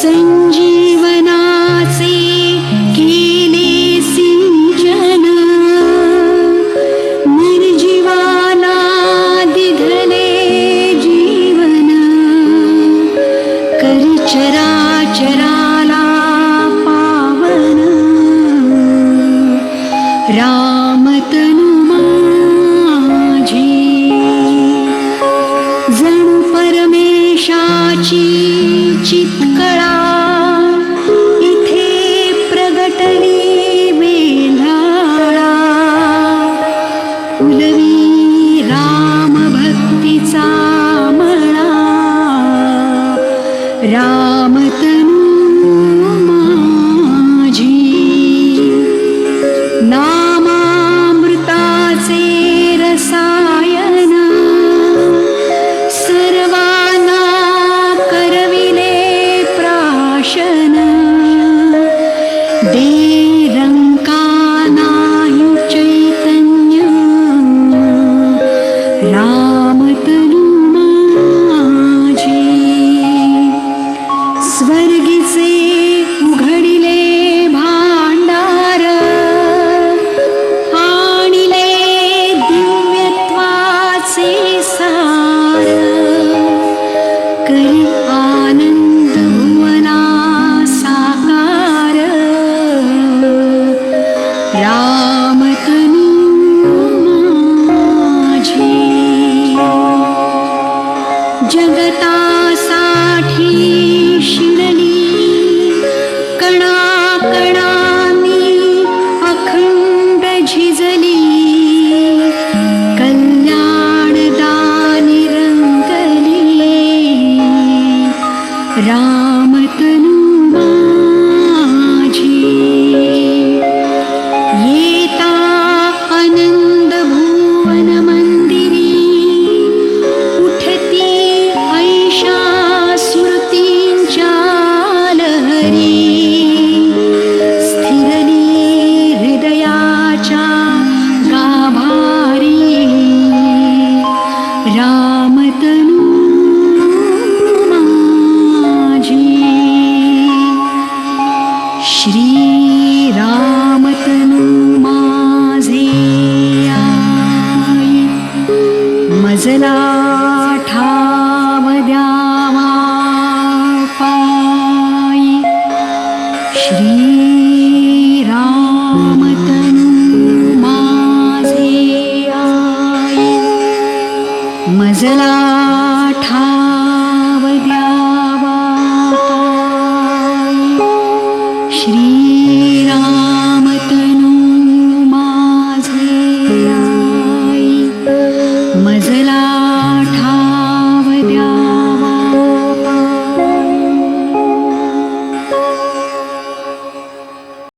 संजीवनाचे केले सिंचन, निर्जीवाला दिघले जीवन, करी चराचराला पावन, रामतनु माझी जणू परमेशाची चित्कळा, इथे प्रगटली वेंधाळा, फुलवी राम भक्तीचा मळा, रामतनु माझी नामामृताचे रसायन, सर्वांना करविले प्राशन, दे रंका नाही चैतन्य, रामतनु माझी स्वर्गीचे उघडिले भांडार, आणिले दिव्यत्वाचे सार, करी आनंद भुवना साकार, रामतनु माझी जगतासाठी शिरली, कणाकणांनी अखंड झिजली, कल्याणदानी रंगली, रामतनु माझी येता आनंद भुवन मंदिरी, उठती ऐशा स्मृतींच्या लहरी, स्थिरली हृदयाच्या गाभारी, रामतनु माझी श्री